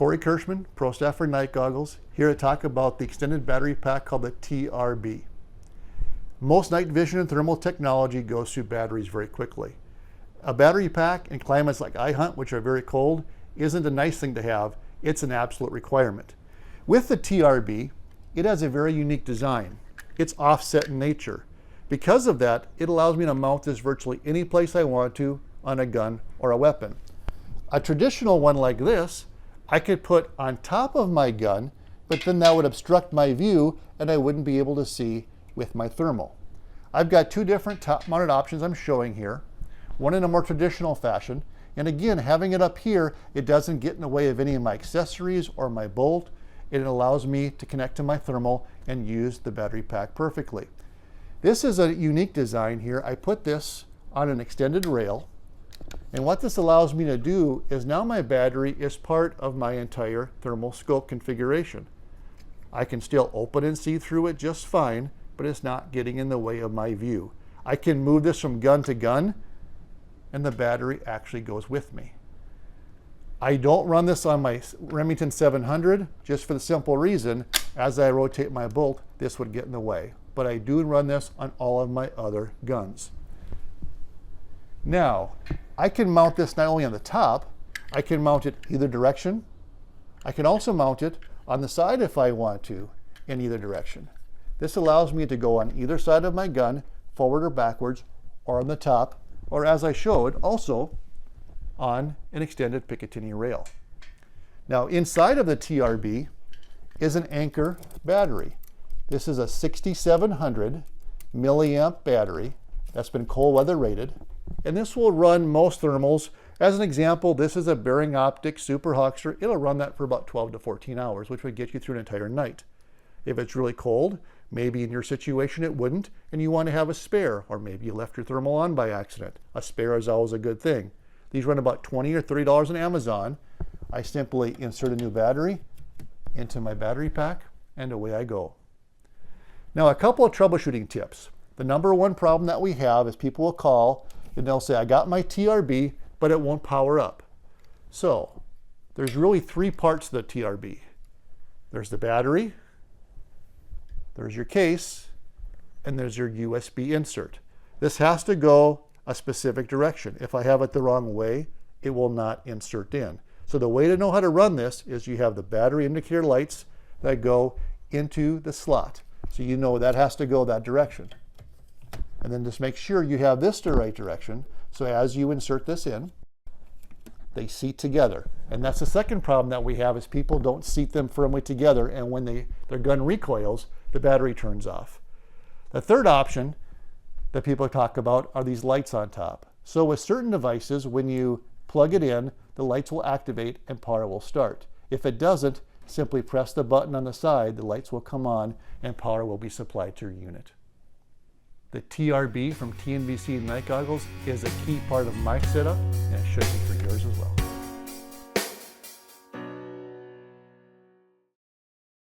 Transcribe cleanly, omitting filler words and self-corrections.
Korey Kirschenmann, Prostaff for night goggles, here to talk about the extended battery pack called the TRB. Most night vision and thermal technology goes through batteries very quickly. A battery pack in climates like I hunt, which are very cold, isn't a nice thing to have, it's an absolute requirement. With the TRB, it has a very unique design. It's offset in nature. Because of that, it allows me to mount this virtually any place I want to on a gun or a weapon. A traditional one like this, I could put on top of my gun, but then that would obstruct my view and I wouldn't be able to see with my thermal. I've got two different top-mounted options I'm showing here, one in a more traditional fashion, and again, having it up here, it doesn't get in the way of any of my accessories or my bolt. It allows me to connect to my thermal and use the battery pack perfectly. This is a unique design here. I put this on an extended rail, and what this allows me to do is now my battery is part of my entire thermal scope configuration. I can still open and see through it just fine, but it's not getting in the way of my view. I can move this from gun to gun, and the battery actually goes with me. I don't run this on my Remington 700 just for the simple reason, as I rotate my bolt, this would get in the way. But I do run this on all of my other guns. Now, I can mount this not only on the top, I can mount it either direction. I can also mount it on the side if I want to, in either direction. This allows me to go on either side of my gun, forward or backwards, or on the top, or as I showed, also on an extended Picatinny rail. Now, inside of the TRB is an Anchor battery. This is a 6700 milliamp battery that's been cold weather rated. And this will run most thermals. As an example, this is a Bearing Optics Super Hawkster. It'll run that for about 12 to 14 hours, which would get you through an entire night. If it's really cold, maybe in your situation it wouldn't, and you want to have a spare, or maybe you left your thermal on by accident. A spare is always a good thing. These run about $20 or $30 on Amazon. I simply insert a new battery into my battery pack, and away I go. Now, a couple of troubleshooting tips. The number one problem that we have is people will call and they'll say, I got my TRB, but it won't power up. So there's really three parts to the TRB. There's the battery, there's your case, and there's your USB insert. This has to go a specific direction. If I have it the wrong way, it will not insert in. So the way to know how to run this is you have the battery indicator lights that go into the slot. So you know that has to go that direction. And then just make sure you have this the right direction. So as you insert this in, they seat together. And that's the second problem that we have is people don't seat them firmly together, and when their gun recoils, the battery turns off. The third option that people talk about are these lights on top. So with certain devices, when you plug it in, the lights will activate and power will start. If it doesn't, simply press the button on the side, the lights will come on and power will be supplied to your unit. The TRB from TNVC Night Goggles is a key part of my setup, and it should be for yours as well.